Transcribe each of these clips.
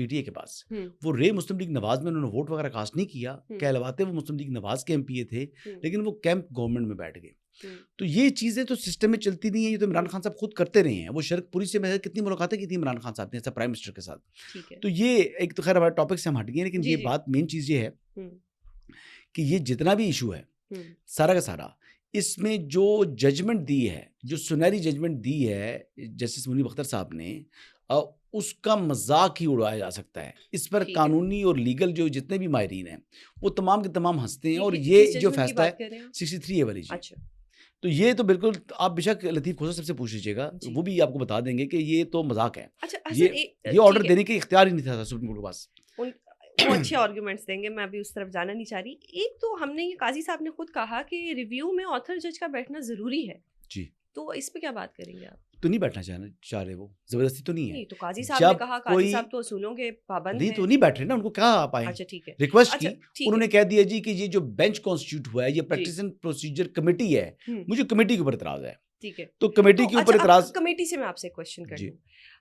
P T A کے پاس. وہ رے مسلم لیگ نواز میں انہوں نے ووٹ وغیرہ کاسٹ نہیں کیا, کہلواتے وہ مسلم لیگ نواز کے ایم پی اے تھے, لیکن وہ کیمپ گورنمنٹ میں بیٹھ گئے. تو یہ چیزیں تو سسٹم میں چلتی نہیں ہیں, یہ تو عمران خان صاحب خود کرتے رہے ہیں. وہ شرک پوری سے میں کتنی ملاقاتیں کی تھی عمران خان صاحب نے ایسا پرائم منسٹر کے ساتھ. تو یہ ایک تو خیر ہمارے ٹاپک سے ہم ہٹ گئے, لیکن یہ بات مین چیز یہ ہے کہ یہ جتنا بھی ایشو ہے سارا کا سارا, اس میں جو ججمنٹ دی ہے, جو سنہری ججمنٹ دی ہے جسٹس منیب اختر صاحب نے, اس کا مذاق ہی اڑایا جا سکتا ہے. اس پر قانونی اور لیگل جو جتنے بھی ماہرین ہیں وہ تمام کے تمام ہنستے ہیں. اور یہ جو فیصلہ ہے 63A والی جی, تو یہ تو بالکل آپ بے شک لطیف کھوسا صاحب سے پوچھ لیجیے گا, وہ بھی آپ کو بتا دیں گے کہ یہ تو مذاق ہے. یہ آرڈر دینے کے اختیار ہی نہیں تھا سپریم کورٹ کے پاس. وہ اچھے آرگومنٹس دیں گے, میں ابھی اس طرف جانا نہیں چاہ رہی. ایک تو ہم نے یہ قاضی صاحب نے خود کہا کہ ریویو میں آتھر جج کا بیٹھنا ضروری ہے جی, تو اس پہ کیا بات کریں گے آپ؟ تو نہیں بیٹھنا چاہ رہے, وہ زبردستی تو نہیں ہے. تو قاضی صاحب نے کہا, قاضی صاحب تو اصولوں کے پابند نہیں, تو نہیں بیٹھ رہے نا, ان کو کہا آپ آئیں. اچھا ٹھیک ہے, ریکویسٹ کی, انہوں نے کہہ دیا جی کہ یہ جو بینچ کانسٹیٹیوٹ ہوا ہے یہ پریکٹس اینڈ پروسیجر کمیٹی ہے, مجھے کمیٹی کے اوپر اعتراض ہے. ٹھیک ہے, تو کمیٹی کے اوپر اعتراض, کمیٹی سے میں آپ سے کوشچن کر لوں.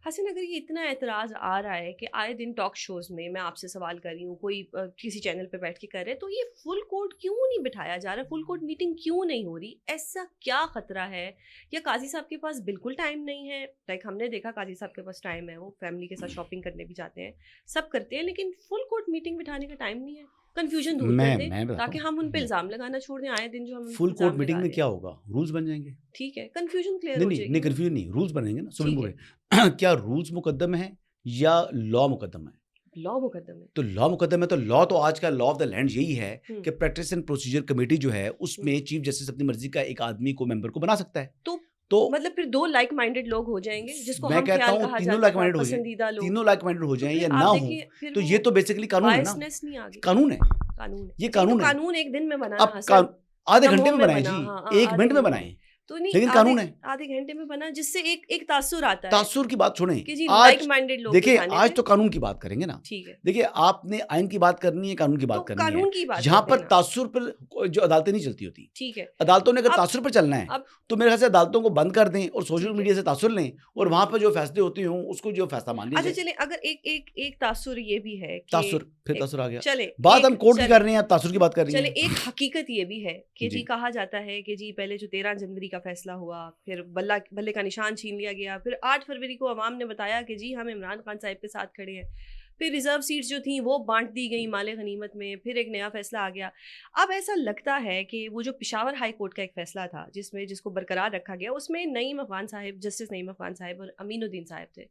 حسین, اگر یہ اتنا اعتراض آ رہا ہے کہ آئے دن ٹاک شوز میں آپ سے سوال کر رہی ہوں, کوئی کسی چینل پہ بیٹھ کے کر رہے, تو یہ فل کورٹ کیوں نہیں بٹھایا جا رہا, فل کورٹ میٹنگ کیوں نہیں ہو رہی؟ ایسا کیا خطرہ ہے؟ یا قاضی صاحب کے پاس بالکل ٹائم نہیں ہے؟ لائک ہم نے دیکھا قاضی صاحب کے پاس ٹائم ہے, وہ فیملی کے ساتھ شاپنگ کرنے بھی جاتے ہیں, سب کرتے ہیں, لیکن فل کورٹ میٹنگ بٹھانے کا ٹائم نہیں ہے. کنفیوژن دور کر دیں تاکہ ہم ان پہ الزام لگانا چھوڑ دیں. آئے دن جو ہم فل کورٹ میٹنگ میں کیا ہوگا, رولز بن جائیں گے. ٹھیک ہے, کنفیوژن کلیئر ہو جائے گی. نہیں, کنفیوژن نہیں, رولز بنیں گے نا سپریم کورٹ. کیا رولز مقدم ہے یا لا مقدم ہے؟ لا مقدم ہے. تو لا مقدم ہے, تو لا تو آج کا لا آف دا لینڈ یہی ہے کہ پریکٹس اینڈ پروسیجر کمیٹی جو ہے اس میں چیف جسٹس اپنی مرضی کا ایک آدمی کو ممبر کو بنا سکتا ہے. تو مطلب پھر دو لائک مائنڈیڈ لوگ ہو جائیں گے, جس کو میں کہتا ہوں تینوں لائک مائنڈیڈ ہو جائیں, تینوں لائک مائنڈیڈ ہو جائیں یا نہ ہوں, تو یہ تو بیسیکلی قانون ہے نا, قانون ہے. یہ قانون ایک دن میں بنا, آدھے گھنٹے میں بنائیں جی, 1 منٹ میں بنائیں, تو نہیں, لیکن قانون ہے آدھے گھنٹے میں بنا, جس سے ایک تاثر آتا ہے. تاثر کی بات چھوڑیں, لائک مائنڈیڈ لوگ دیکھیں آج تو قانون کی بات کریں گے نا. ٹھیک ہے, دیکھیں آپ نے آئین کی بات کرنی ہے, قانون کی بات کرنی ہے. یہاں پر تاثر پر جو عدالتیں نہیں چلتی ہوتی. ٹھیک ہے, عدالتوں نے اگر تاثر پر چلنا ہے تو میرے خیال سے عدالتوں کو بند کر دیں اور سوشل میڈیا سے تاثر لیں, اور وہاں پر جو فیصلے ہوتے ہوں اس کو جو فیصلہ مان لیجیے. اچھا چلیں, اگر ایک تاثر یہ بھی ہے, تاثر پھر تاثر آ گیا, چلے بات ہم کورٹ کی کر رہے ہیں, آپ تاثر کی بات کر رہی ہیں. چلے, ایک حقیقت یہ بھی ہے کہ جی کہا جاتا ہے کہ جی پہلے جو 13 جنوری کا فیصلہ ہوا, پھر بلے کا نشان چھین لیا گیا, پھر 8 فروری کو عوام نے بتایا کہ جی ہم عمران خان صاحب کے ساتھ کھڑے ہیں, پھر ریزرو سیٹس جو تھیں وہ بانٹ دی گئیں مال غنیمت میں, پھر ایک نیا فیصلہ آ گیا. اب ایسا لگتا ہے کہ وہ جو پشاور ہائی کورٹ کا ایک فیصلہ تھا جس کو برقرار رکھا گیا, اس میں نعیم افغان صاحب, جسٹس نعیم افغان صاحب اور امین الدین صاحب تھے.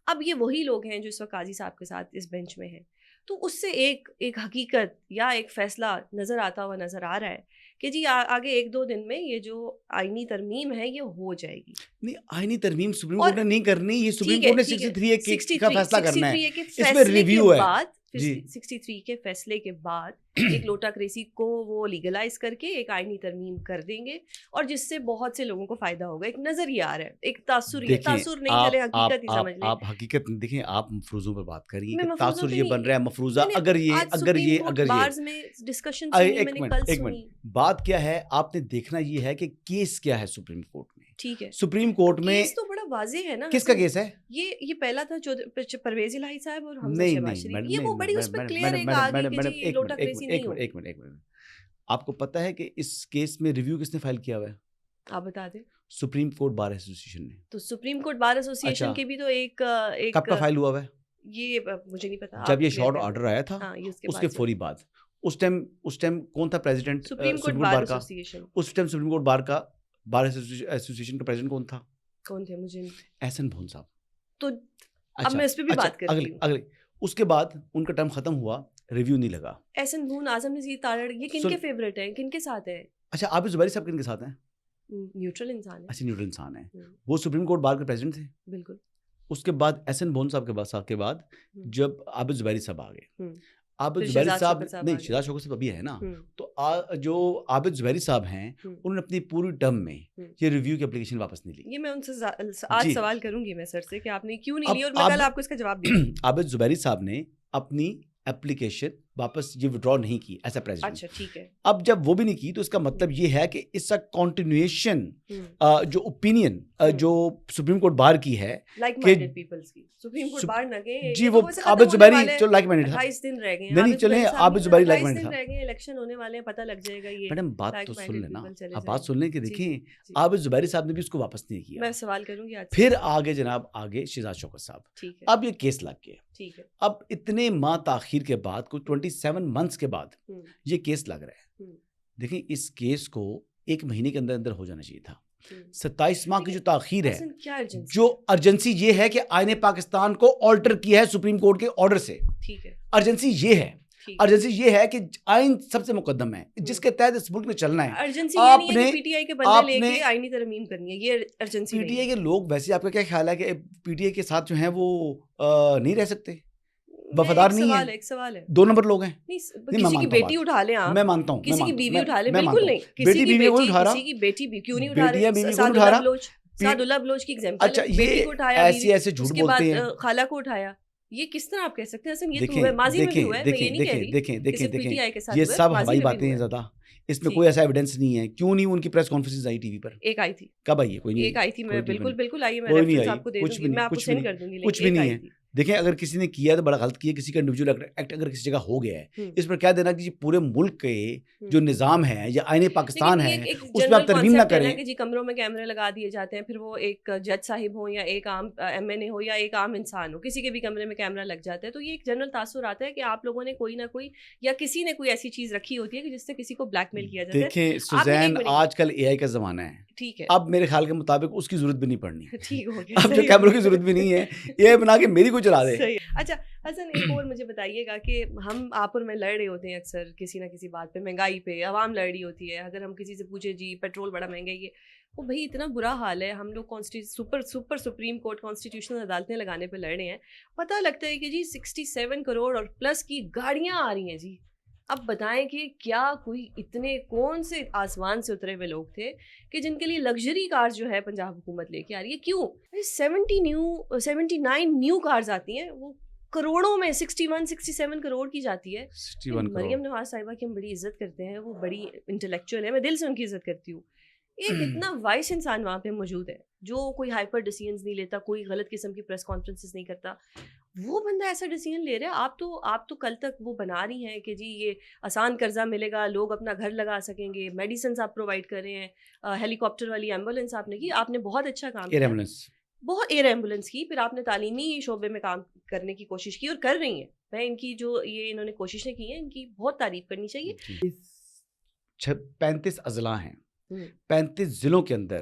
اب یہ وہی لوگ ہیں جو اس وقت قاضی صاحب کے ساتھ اس بینچ میں ہیں. تو اس سے ایک حقیقت یا ایک فیصلہ نظر آتا ہوا نظر آ رہا ہے کہ جی آگے 1-2 دن میں یہ جو آئینی ترمیم ہے یہ ہو جائے گی. نہیں, آئینی ترمیم سپریم کورٹ نے نہیں کرنی, یہ سپریم کورٹ نے 63A کا فیصلہ کرنا ہے, اس میں ریویو ہے. 63 کے فیصلے کے بعد ایک لوٹا کریسی کو وہ لیگلائز کر کے ایک آئینی ترمیم کر دیں گے, اور جس سے بہت سے لوگوں کو فائدہ ہوگا. ایک نظریہ آ رہا ہے, ایک تاثر نہیں, چلے حقیقت ہی سمجھ لیں. آپ حقیقت دیکھیں, آپ مفروضوں پر بات کر رہی ہیں کہ تاثر یہ بن رہا ہے مفروضہ, اگر بارز میں ڈسکشن ایک منٹ, بات کیا ہے آپ نے دیکھنا یہ ہے کہ کیس کیا ہے سپریم کورٹ میں. ٹھیک ہے, سپریم کورٹ میں کیس تو بڑا واضح ہے نا. کس کا کیس ہے یہ پہلا تھا پرویز الہی صاحب اور حمزہ شہباز شریف, یہ وہ بڑی اس پہ کلیئر ہے کہ آگے کہ جی لوٹا کریسی نہیں ہو. ایک منٹ, آپ کو پتہ ہے کہ اس کیس میں ریویو کس نے فائل کیا ہوا ہے؟ آپ بتا دیں. سپریم کورٹ بار ایسوسیشن نے. تو سپریم کورٹ بار ایسوسیشن کے بھی تو ایک کب کا فائل ہوا ہے یہ مجھے نہیں پتا. جب یہ شارٹ آرڈر آیا تھا اس کے فوری بعد, اس ٹائم کون تھا president supreme court bar association? اس time supreme court bar association کا پریزیڈنٹ کون تھا؟ مجھے احسن بھون صاحب. تو اب میں اس پہ بھی بات کرتی ہوں. اگلے اس کے بعد ان کا ٹائم ختم ہوا, ریویو نہیں لگا. احسن بھون, اعظم نذیر تارڑ, یہ کن کے فیورٹ ہیں, کن کے ساتھ ہیں؟ اچھا, عابد زبیری صاحب کن کے ساتھ ہیں؟ نیوٹرل انسان ہے. اچھا, نیوٹرل انسان ہے. وہ سپریم کورٹ بار کے پریزیڈنٹ تھے. بالکل. اس کے بعد احسن بھون صاحب کے بعد جب عابد زبیری صاحب آ گئے, عابد زبیری صاحب نہیں, شہزاد شوکت صاحب ابھی ہے نا, تو جو عابد زبیری صاحب ہیں انہوں نے اپنی پوری ٹرم میں یہ ریویو کی اپلیکیشن واپس نہیں لی. یہ میں ان سے آج سوال کروں گی میں سر سے کہ آپ نے کیوں نہیں لی, اور میں کل آپ کو اس کا جواب دوں. عابد زبیری صاحب نے اپنی اپلیکیشن واپس یہ وڈرا نہیں کی ایز اے پریزیڈنٹ. اچھا ٹھیک ہے. اب جب وہ بھی نہیں کی تو اس کا مطلب یہ ہے کہ اس کا کنٹینیویشن جو اوپینین جو سپریم کورٹ بار کی ہے لائک مائنڈڈ پیپلز کی سپریم کورٹ بار نہ گئے جی وہ عابد زبیری جو لائک مائنڈڈ تھا. 28 دن رہ گئے. نہیں چلیں عابد زبیری لائک مائنڈڈ تھا. رہ گئے الیکشن ہونے والے ہیں, پتہ لگ جائے گا. یہ میڈم بات تو سن لینا, آپ بات سن لیں کہ دیکھیں عابد زبیری صاحب نے بھی اس کو واپس نہیں کیا. میں سوال کروں گی آج. پھر آگے جناب آگے شہزاد شوکت صاحب, ٹھیک ہے, اب یہ کیس لگ گیا. ٹھیک ہے. اب اتنے ماہ تاخیر کے بعد کوئی 27 منتھس کے بعد یہ کیس لگ رہا ہے. دیکھیں اس کیس کو 1 مہینے کے اندر اندر ہو جانا چاہیے تھا. 27 ماہ کی جو تاخیر ہے, جو ارجنسی یہ ہے کہ آئین پاکستان کو آلٹر کیا ہے سپریم کورٹ کے آرڈر سے. ٹھیک ہے. ارجنسی یہ ہے, ارجنسی یہ ہے کہ آئین سب سے مقدم ہے جس کے تحت اس ملک میں چلنا ہے. ارجنسی یہ نہیں ہے کہ پی ٹی آئی کے بندے لے کے آئینی ترمیم کرنی ہے, یہ ارجنسی. پی ٹی آئی کے لوگ ویسے آپ کا کیا خیال ہے کہ پی ٹی آئی کے ساتھ جو ہیں وہ نہیں رہ سکتے, وفادار نہیں ہے؟ ایک سوال ہے, 2 نمبر لوگ ہیں. کسی کی بیٹی اٹھا لیں آپ, میں مانتا ہوں, کسی کی بیوی اٹھا لیں, بالکل نہیں. کسی کی بیٹی بھی کیوں نہیں اٹھا رہے؟ سعد اللہ بلوچ کی ایگزامپل. اچھا یہ ایسے جھوٹ بولتے ہیں, خالہ کو اٹھایا, یہ کس طرح آپ کہہ سکتے ہیں حسن؟ یہ تو ہوا ہے, ماضی میں بھی ہوا ہے, میں یہ نہیں کہہ رہی. دیکھیں یہ سب ہوائی باتیں ہیں زیادہ, اس میں کوئی ایسا ایویڈنس نہیں ہے. کیوں نہیں ان کی press conference I T V پر؟ ایک آئی تھی. کب آئی ہے؟ کوئی نہیں. ایک آئی تھی, میں بالکل آئی ہے, میں ریفرنس آپ کو دے دوں گی, میں آپ کو سینڈ کر دوں گی. کچھ بھی نہیں ہے. دیکھیں اگر کسی نے کیا تو بڑا غلط کیا, کسی کا انڈیویجول ایکٹ اگر کسی جگہ ہو گیا ہے, اس پر کہہ دینا کہ پورے ملک کے جو نظام ہے یا آئین پاکستان ہے اس پہ آپ ترمیم نہ کریں کہ جی کمروں میں کیمرے لگا دیے جاتے ہیں, پھر وہ ایک جج صاحب ہو یا ایک عام ایم این اے ہو یا ایک عام انسان ہو, کسی کے بھی کمرے میں کیمرہ لگ جاتا ہے. تو یہ ایک جنرل تاثر آتا ہے کہ آپ لوگوں نے کوئی نہ کوئی یا کسی نے کوئی ایسی چیز رکھی ہوتی ہے کہ جس سے کسی کو بلیک میل کیا جاتا ہے. دیکھیں سوزین, آج کل اے آئی کا زمانہ ہے, ٹھیک ہے, اب میرے خیال کے مطابق اس کی ضرورت بھی نہیں پڑنی. ٹھیک ہو گیا, اب جو کیمروں کی ضرورت بھی نہیں ہے, اے آئی بنا کے میری کو چلا دے. اچھا حسن ایک اور مجھے بتائیے گا کہ ہم آپ اور میں لڑ رہے ہوتے ہیں اکثر کسی نہ کسی بات پہ, مہنگائی پہ عوام لڑ رہی ہوتی ہے. اگر ہم کسی سے پوچھیں جی پیٹرول بڑا مہنگا ہے, وہ بھائی اتنا برا حال ہے, ہم لوگ سپریم کورٹ کانسٹیٹیوشنل عدالتیں لگانے پہ لڑ رہے ہیں, پتہ لگتا ہے کہ جی 67 کروڑ اور پلس کی گاڑیاں آ رہی ہیں. جی اب بتائیں کہ کیا کوئی اتنے کون سے آسمان سے اترے ہوئے لوگ تھے کہ جن کے لیے لگژری کار جو ہے پنجاب حکومت لے کے آ رہی ہے؟ کیوں 79 نیو کارز آتی ہیں, وہ کروڑوں میں 61-67 کروڑ کی جاتی ہے. مریم نواز صاحبہ کی ہم بڑی عزت کرتے ہیں, وہ بڑی انٹلیکچوئل ہے, میں دل سے ان کی عزت کرتی ہوں. ایک اتنا وائس انسان وہاں پہ موجود ہے جو کوئی ہائپر ڈیسیژنز نہیں لیتا, کوئی غلط قسم کی پریس کانفرنسز نہیں کرتا. وہ بندہ ایسا ڈیسیژن لے رہا ہے. آپ تو کل تک وہ بنا رہی ہیں کہ جی یہ آسان قرضہ ملے گا, لوگ اپنا گھر لگا سکیں گے, میڈیسنز آپ پرووائڈ کر رہے ہیں, ہیلی کاپٹر والی ایمبولینس آپ نے کی, آپ نے بہت اچھا کام کیا, بہت ایئر ایمبولینس کی. پھر آپ نے تعلیمی شعبے میں کام کرنے کی کوشش کی اور کر رہی ہیں. میں ان کی جو یہ انہوں نے کوششیں کی ہیں ان کی بہت تعریف کرنی چاہیے. 35 اضلاع ہیں, 35 ضلعوں کے اندر,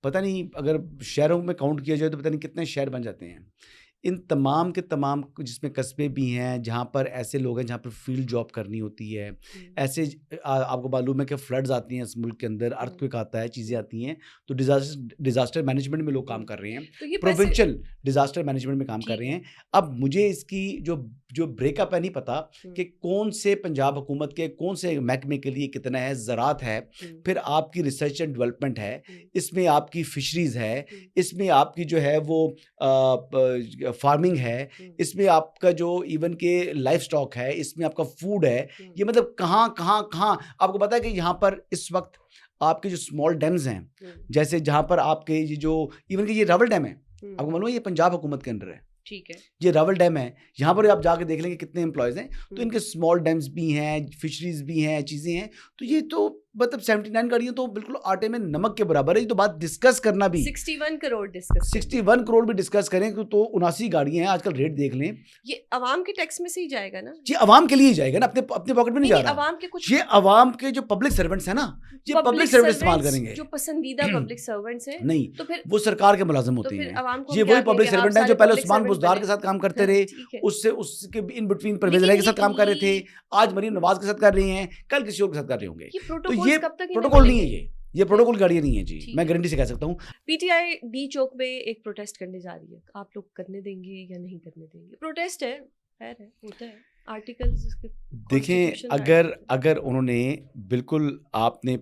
پتہ نہیں اگر شہروں میں کاؤنٹ کیا جائے تو پتہ نہیں کتنے شہر بن جاتے ہیں. ان تمام کے تمام جس میں قصبے بھی ہیں جہاں پر ایسے لوگ ہیں جہاں پر فیلڈ جاب کرنی ہوتی ہے, ایسے آپ کو معلوم ہے کہ فلڈز آتی ہیں اس ملک کے اندر, ارتھ کوئک آتا ہے, چیزیں آتی ہیں, تو ڈیزاسٹر مینجمنٹ میں لوگ کام کر رہے ہیں, پروونشل ڈیزاسٹر مینجمنٹ میں کام کر رہے ہیں. اب مجھے اس کی جو بریک اپ ہے نہیں پتا کہ کون سے پنجاب حکومت کے کون سے محکمے کے لیے کتنا ہے, زراعت ہے, پھر آپ کی ریسرچ اینڈ ڈیولپمنٹ ہے, اس میں آپ کی فشریز ہے, اس میں آپ کی جو ہے وہ فارمنگ ہے, اس میں آپ کا جو ایون کہ لائف سٹاک ہے, اس میں آپ کا فوڈ ہے. یہ مطلب کہاں آپ کو پتا ہے کہ یہاں پر اس وقت آپ کے جو اسمال ڈیمز ہیں, جیسے جہاں پر آپ کے یہ جو ایون کہ یہ راول ڈیم ہے, آپ کو معلوم ہے یہ پنجاب حکومت کے انڈر ہے. ٹھیک ہے, یہ راول ڈیم ہے, یہاں پر آپ جا کے دیکھ لیں گے کتنے امپلائیز ہیں, تو ان کے اسمال ڈیمز بھی ہیں, فشریز بھی ہیں, چیزیں ہیں. تو یہ تو مطلب 79 گاڑیاں تو بالکل آٹے میں نمک کے برابر ہے. یہ تو بات ڈسکس کرنا بھی 61 کروڑ بھی ڈسکس کریں تو 79 گاڑیاں ہیں. آج کل ریٹ دیکھ لیں, یہ عوام کے ٹیکس میں سے ہی جائے گا نا, یہ عوام کے لیے ہی جائے گا نا, اپنے پاکٹ میں نہیں جا رہا. عوام کے کچھ یہ عوام کے جو پبلک سرونٹس ہیں نا, یہ پبلک سرونٹ استعمال کریں گے, جو پسندیدہ پبلک سرونٹس ہیں. نہیں تو پھر وہ سرکار کے ملازم ہوتے ہیں, یہ وہی پبلک سرونٹ ہیں جو پہلے عثمان بزدار کے ساتھ کام کرتے رہے, اس کے ان بٹوین پرویز الہی کے ساتھ کام کر رہے تھے, آج مریم نواز کے ساتھ کر رہی ہیں, کل کسی اور کے ساتھ کر رہے ہوں گے. تو یہ پروٹوکول نہیں ہے, یہ پروٹوکول گاڑیاں نہیں ہیں جی, میں گارنٹی سے کہہ سکتا ہوں. پی ٹی آئی ڈی چوک پہ ایک پروٹیسٹ کرنے جا رہی ہے, آپ لوگ کرنے دیں گے یا نہیں کرنے دیں گے؟ پروٹیسٹ ہے, خیر ہے, ہوتا ہے, آرٹیکلز. دیکھیں اگر انہوں نے بالکل, آپ نے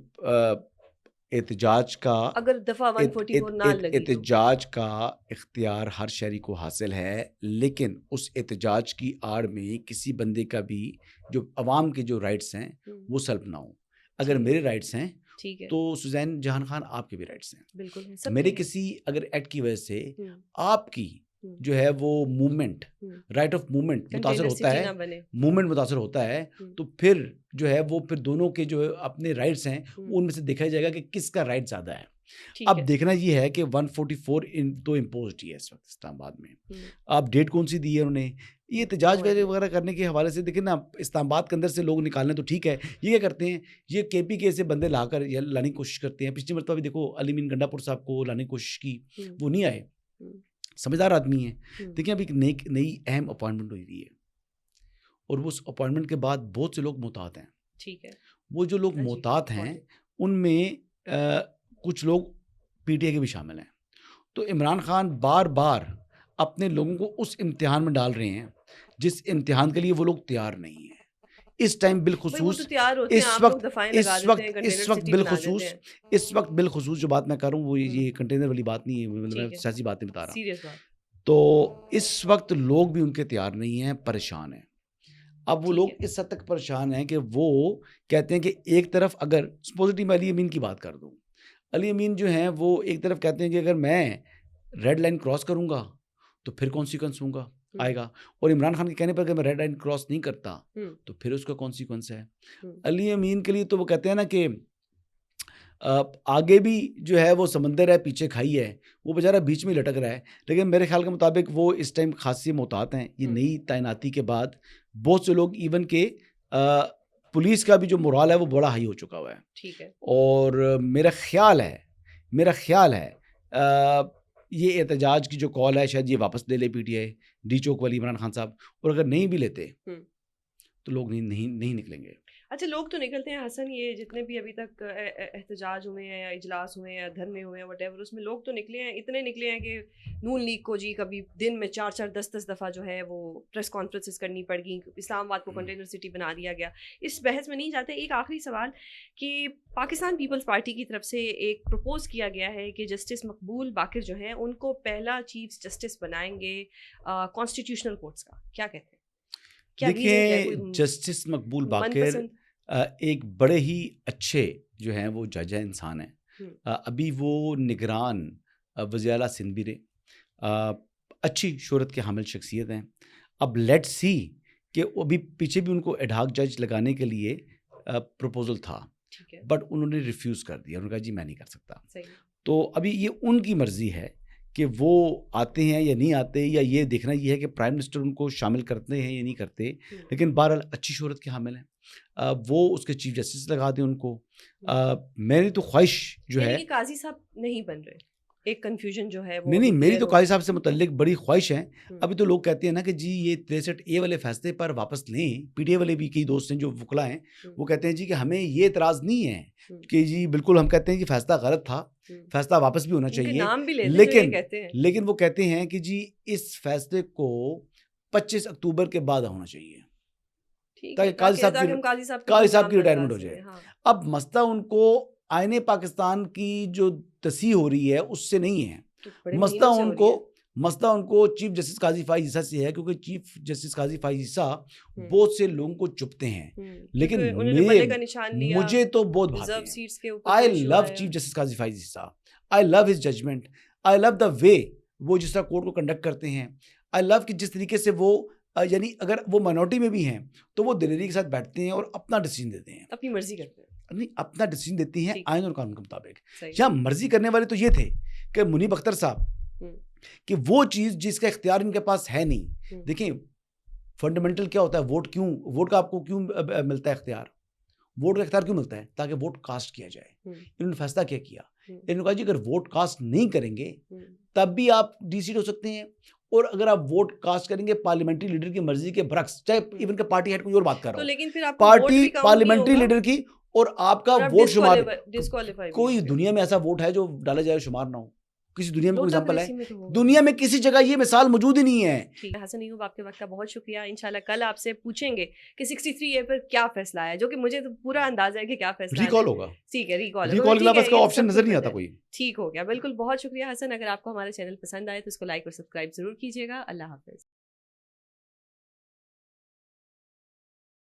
احتجاج کا اگر دفعہ 144 نہ لگی تو احتجاج کا اختیار ہر شہری کو حاصل ہے، لیکن اس احتجاج کی آڑ میں کسی بندے کا بھی جو عوام کے جو رائٹس ہیں وہ سلب نہ ہوں. اگر میرے رائٹس ہیں ٹھیک ہے تو سوزین جہان خان آپ کے بھی رائٹس ہیں. بالکل سب میرے کے کسی اگر ایکٹ کی وجہ سے ہیں. آپ کی جو ہے وہ موومنٹ، رائٹ آف موومنٹ متاثر ہوتا ہے، موومنٹ متاثر ہوتا ہے، تو پھر جو ہے وہ پھر دونوں کے جو اپنے رائٹس ہیں ان میں سے دیکھا جائے گا کہ کس کا رائٹ زیادہ ہے. اب دیکھنا یہ ہے کہ 144 تو امپوزڈ ہی ہے اس وقت اسلام آباد میں. آپ ڈیٹ کون سی دی ہے انہوں نے؟ یہ احتجاج وغیرہ کرنے کے حوالے سے دیکھیں نا، اسلام آباد کے اندر سے لوگ نکالنے تو ٹھیک ہے، یہ کیا کرتے ہیں، یہ کے پی کے سے بندے لا کر لانے کی کوشش کرتے ہیں. پچھلی مرتبہ بھی دیکھو علی امین گنڈا پور صاحب کو لانے کی کوشش کی، وہ نہیں آئے. سمجھدار آدمی ہیں. دیکھیں ابھی ایک نئی اہم اپوائنٹمنٹ ہوئی ہے اور اس اپوائنٹمنٹ کے بعد بہت سے لوگ محتاط ہیں. ٹھیک ہے، وہ جو لوگ محتاط ہیں ان میں کچھ لوگ پی ٹی آئی کے بھی شامل ہیں. تو عمران خان بار بار اپنے لوگوں کو اس امتحان میں ڈال رہے ہیں جس امتحان کے لیے وہ لوگ تیار نہیں ہیں. اس ٹائم بالخصوص اس وقت بالخصوص جو بات میں کر رہا ہوں وہ یہ کنٹینر والی بات نہیں ہے، مطلب سیاسی بات نہیں بتا رہا. تو اس وقت لوگ بھی ان کے تیار نہیں ہیں، پریشان ہیں. اب وہ لوگ اس حد تک پریشان ہیں کہ وہ کہتے ہیں کہ ایک طرف اگر سپوزٹلی میں علی امین کی بات کر دوں، علی امین جو ہیں وہ ایک طرف کہتے ہیں کہ اگر میں ریڈ لائن کراس کروں گا تو پھر کانسیکوینس ہوں گا آئے گا، اور عمران خان کے کہنے پر اگر میں ریڈ لائن کراس نہیں کرتا تو پھر اس کا کانسیکوینس ہے. علی امین کے لیے تو وہ کہتے ہیں نا کہ آگے بھی جو ہے وہ سمندر ہے، پیچھے کھائی ہے، وہ بیچارہ بیچ میں لٹک رہا ہے. لیکن میرے خیال کے مطابق وہ اس ٹائم خاصی محتاط ہیں. یہ نئی تعیناتی کے بعد بہت سے لوگ ایون کہ پولیس کا بھی جو مورال ہے وہ بڑا ہائی ہو چکا ہوا ہے. ٹھیک ہے، اور میرا خیال ہے یہ احتجاج کی جو کال ہے شاید یہ واپس لے لے پی ٹی آئی، ڈی چوک والی عمران خان صاحب، اور اگر نہیں بھی لیتے تو لوگ نہیں نکلیں گے. اچھا لوگ تو نکلتے ہیں حسن، یہ جتنے بھی ابھی تک احتجاج ہوئے ہیں یا اجلاس ہوئے ہیں یا دھرنے ہوئے ہیں وٹ ایور، اس میں لوگ تو نکلے ہیں، اتنے نکلے ہیں کہ نون لیگ کو جی کبھی دن میں 4-10 دفعہ جو ہے وہ پریس کانفرنسز کرنی پڑ گئیں، اسلام آباد کو کنٹینر سٹی بنا دیا گیا. اس بحث میں نہیں جاتے. ایک آخری سوال کہ پاکستان پیپلز پارٹی کی طرف سے ایک پروپوز کیا گیا ہے کہ جسٹس مقبول باقر جو ہیں ان کو پہلا چیف جسٹس بنائیں گے کانسٹیٹیوشنل کورٹس کا. کیا کہتے ہیں؟ دیکھیں جسٹس مقبول باقر ایک بڑے ہی اچھے جو ہیں وہ جج ہیں، انسان ہیں. ابھی وہ نگران وزیر اعلیٰ سندھ بھی رہے، اچھی شہرت کے حامل شخصیت ہیں. اب لیٹ سی کہ ابھی پیچھے بھی ان کو ایڈ ہاک جج لگانے کے لیے پروپوزل تھا، بٹ انہوں نے ریفیوز کر دیا. انہوں نے کہا جی میں نہیں کر سکتا. تو ابھی یہ ان کی مرضی ہے کہ وہ آتے ہیں یا نہیں آتے، یا یہ دیکھنا یہ ہے کہ پرائم منسٹر ان کو شامل کرتے ہیں یا نہیں کرتے. لیکن بہرحال اچھی شہرت کے حامل ہیں، وہ اس کے چیف جسٹس لگا دیں ان کو. میری تو خواہش جو ہے قاضی صاحب نہیں بن رہے، ایک کنفیوژن جو ہے نہیں میری تو قاضی صاحب سے متعلق بڑی خواہش ہے. ابھی تو لوگ کہتے ہیں نا کہ جی یہ 63A والے فیصلے پر واپس لیں. پی ٹی آئی والے بھی کئی دوست ہیں جو وکلا ہیں، وہ کہتے ہیں جی کہ ہمیں یہ اعتراض نہیں ہے کہ جی بالکل ہم کہتے ہیں کہ فیصلہ غلط تھا، فیصلہ واپس بھی ہونا چاہیے، لیکن وہ کہتے ہیں کہ جی اس فیصلے کو 25 اکتوبر کے بعد ہونا چاہیے تاکہ قاضی صاحب کی ریٹائرمنٹ ہو جائے. اب مسئلہ ان کو آئین پاکستان کی جو تصحیح ہو رہی ہے اس سے نہیں ہے، مسئلہ ان کو چیف جسٹس قاضی فائز عیسیٰ سے ہے، کیونکہ چیف جسٹس قاضی فائز عیسیٰ بہت سے لوگوں کو چپتے ہیں. لیکن مجھے تو بہت بھاتے ہیں. آئی لو چیف جسٹس قاضی فائز عیسیٰ، آئی لو ہز ججمنٹ، آئی لو دا وے وہ جس طرح کورٹ کو کنڈکٹ کرتے ہیں. آئی لو کہ جس طریقے سے وہ یعنی اگر وہ مائنورٹی میں بھی ہیں تو وہ دلیری کے ساتھ بیٹھتے ہیں اور اپنا ڈیسیژن دیتے ہیں، اپنی مرضی کرتے ہیں، نہیں اپنا ڈیسیژن دیتے ہیں آئین اور قانون کے مطابق. یہاں مرضی کرنے والے تو یہ تھے کہ منیب اختر صاحب کہ وہ چیز جس کا اختیار ان کے پاس ہے نہیں. دیکھیں فنڈامنٹل کیا ہوتا ہے، ووٹ کا آپ کو کیوں ملتا ہے اختیار؟ ووٹ کا اختیار کیوں ملتا ہے؟ تاکہ ووٹ کاسٹ کیا جائے. انہوں نے فیصلہ کیا کیا، انہوں نے کہا جی اگر ووٹ کاسٹ نہیں کریں گے تب بھی آپ ڈی سیٹ ہو سکتے ہیں، اور اگر آپ ووٹ کاسٹ کریں گے پارلیمنٹری لیڈر کی مرضی کے برعکس، چاہے ایون کہ پارٹی ہیڈ کوئی اور بات کر رہا ہو، پارٹی پارلیمنٹری لیڈر کی اور آپ کا ووٹ شمار، کوئی دنیا میں ایسا ووٹ ہے جو ڈالا جائے شمار نہ ہو؟ کسی دنیا میں کوئی ایگزامپل Autocracy میں تو ہے؟ ہوگا. دنیا میں کسی جگہ یہ مثال موجود ہی نہیں ہے. ٹھیک ہے حسن ایوب، آپ کے وقت کا بہت شکریہ. انشاءاللہ کل آپ سے پوچھیں گے کہ 63 اے پر کیا فیصلہ آیا، جو کہ مجھے تو پورا اندازہ ہے کہ کیا فیصلہ ریکال ہوگا. ٹھیک ہے ریکال ریکال کے علاوہ اس کا آپشن نظر نہیں آتا کوئی. ٹھیک ہو گیا. بالکل، بہت شکریہ حسن. اگر آپ کو ہمارا چینل پسند آئے تو اس کو لائک اور سبسکرائب ضرور کیجیے گا. اللہ حافظ.